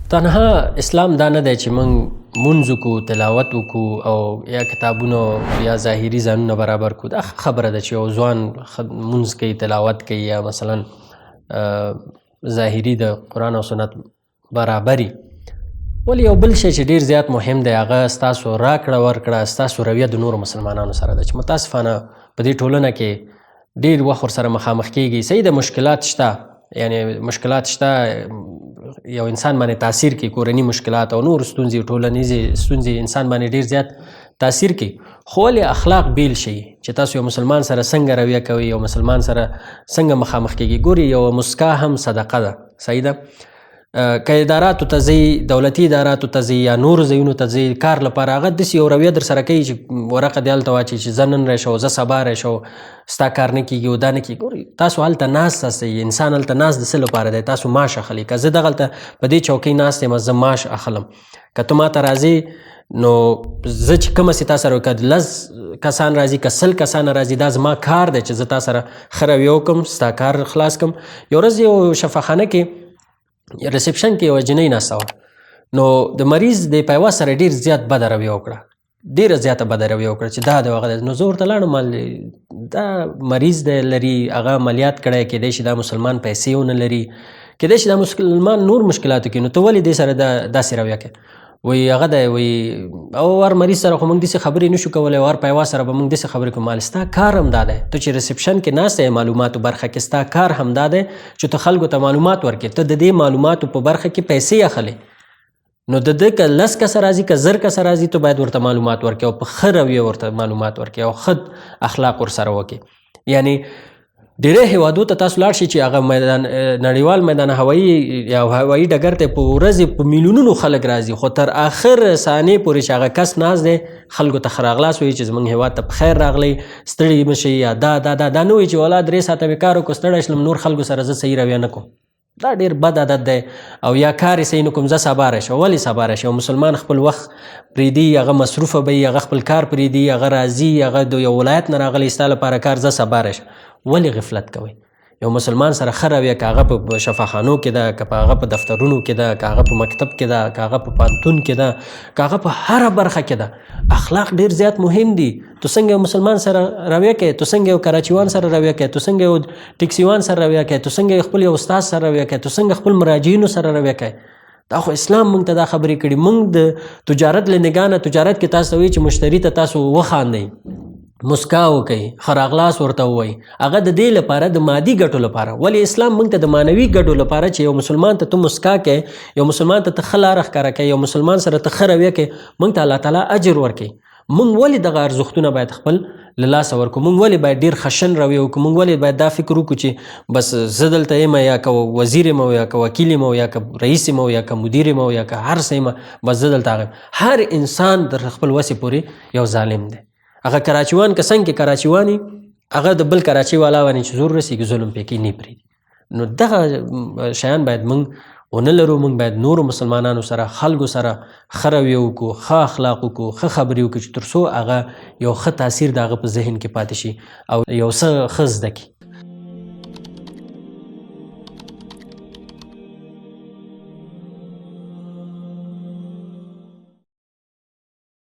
تنها اسلام دا نه دی چې موږ مونځ وکړو، تلاوت وکړو او یا کتابونه یا ظاهري ځانونه برابر کړو. دا خبره ده چې یو ځوان مونځ کوي، تلاوت کوي یا مثلا ظاهري د قرآن او سنت برابري. ولی یو بل شی چې ډېر زیات مهم دی هغه ستاسو راکړه ورکړه، ستاسو رویه د نورو مسلمانانو سره ده چې متاسفانه په دې ټولنه کې ډېر وخت ورسره مخامخ کېږي. صحیح ده مشکلات شته، یعنی مشکلات شته، یو انسان باندې تاثیر کوي، کورني مشکلات او نور ستونزې، ټولنیزې ستونزې انسان باندې ډېر زیات تاثیر کوي. خو ولې اخلاق بیل شي چې تاسو یو مسلمان سره څنګه رویه کوئ، یو مسلمان سره څنګه مخامخ کېږي. ګوري یو مسکا هم صدقه ده، صحیح ده. که اداراتو ته ځئ، دولتي اداراتو ته ځئ یا نورو ځایونو ته ځئ کار لپاره، هغه داسې یو رویه در سره کوي چې ورقه دې هلته واچوي چې زه نن راشو، زه سبا راشو، ستا کار نه کېږي او دا نه کېږي. ګورئ تاسو هلته ناست یاستئ، انسان هلته ناست د څه لپاره دی؟ تاسو معاش اخلئ. که زه دغلته په دې چوکۍ ناست یم زه معاش اخلم، که ته ما ته راځې نو زه چې کومه سې تا سره که 10 کسان راځي که 100 کسان راځي دا زما کار دی چې زه تا سره ښه رویه وکړم، ستا کار خلاص کړم. یو ورځ یو شفاخانه کې ریسپشن کې یوه جنۍ ناسته وه، نو د مریض د پیوا سره ډېر زیات بده رویه وکړه، ډېره زیاته بده رویه وکړه چې دا د هغه دی. نو زه ورته لاړم، دا مریض دی لري، هغه عملیات کړی، کیدای شي دا مسلمان پیسې ونه لري، کیدای شي دا مسلمان نور مشکلاتو کې، نو ته ولې دې سره داسې رویه کوې؟ وایي هغه دی، وایي او ور مریض سره خو موږ داسې خبرې نشو کولی، ور پیوا سره به موږ داسې خبرې کوو. مال ستا کار هم دا دی، ته چې ریسپشن کې ناست یې معلوماتو برخه کې، ستا کار هم دا دی چې ته خلکو ته معلومات ورکړې. ته د دې معلوماتو په برخه کې پیسې اخلې، نو د ده که 10 کسه راځي که 1000 کسه راځي ته باید ورته معلومات ورکړې او په ښه رویه ورته معلومات ورکړې او ښه اخلاق ورسره وکړې. یعنی ډېری هیوادو ته تاسو لاړ شئ چې هغه میدان نړیوال میدان هوایي یا هوایي ډګر ته په ورځې په میلیونونو خلک راځي، خو تر آخر ثانیې پورې چې هغه کس ناست دی خلکو ته ښه راغلاست وایي چې زموږ هیواد ته په خیر راغلی، ستړي مه شئ، یا دا نه وایي چې والله 3 ساعته مې کار وکړو ستړی شلم، نور خلکو سره زه صحیح رویه نه کوم. دا ډېر بد عادت دی. او یا کار یې صحیح نه کوم، زه سبا راشم. ولې سبا راشم؟ مسلمان خپل وخت پرېږدي، هغه مصروفه به وي، هغه خپل کار پرېږدي، هغه راځي، هغه د یو ولایت نه راغلی ستا لپاره کار، زه سبا راشم. ولې غفلت کوئ؟ یو مسلمان سره ښه رویه، که هغه په شفاخانو کې ده، که هغه په دفترونو کې ده، که هغه په مکتب کې ده، که هغه په پوهنتون کې ده، که هغه په هره برخه کې ده، اخلاق ډېر زیات مهم دي. تو څنګه یو مسلمان سره رویه کوې، تو څنګه یو کراچیوان سره رویه کوې، تو څنګه یو ټکسیوان سره رویه کوې، تو څنګه خپل یو استاد سره رویه کوې، تو څنګه خپل مراجعینو سره رویه کوې. دا خو اسلام موږ ته دا خبرې کړي. موږ د تجارت له نګاه نه، تجارت کې تاسو وایي چې مشتری ته تاسو وخاندئ، مسکا وکړئ، ښه راغلاست ورته ووایي، هغه د دې لپاره د مادي ګټو لپاره. ولې اسلام موږ ته د معنوي ګټو لپاره چې یو مسلمان ته مسکا کوې، یو مسلمان ته ښه لاره ښکاره کوې، یو مسلمان سره ته ښه رویه کوې، موږ ته الله تعالی اجر ورکوي. موږ ولې دغه ارزښتونه باید خپل له لاسه ورکړو؟ موږ ولې باید ډېر خشن رویه وکړو؟ موږ ولې باید دا فکر وکړو چې بس زه دلته یم، یا که وزیر یم، یا که وکیل یم، یا که رئیس یم، یا که مدیر یم، یا که هر څه یم، بس زه دلته هغه یم. هر انسان در خپل وسې پورې یو ظالم دی. هغه کراچیوان که څنګه کراچیواني، هغه د بل کراچي والا باندې چې زور رسېږي ظلم پې کوي، نه پرېږدي. نو دغه شیان باید موږ ونه لرو. موږ باید نورو مسلمانانو سره، خلکو سره ښه رویه وکړو، ښه اخلاق وکړو، ښه خبرې وکړو، چې تر څو هغه یو ښه تاثیر د هغه په ذهن کې پاتې شي او یو څه ښه زده کړي.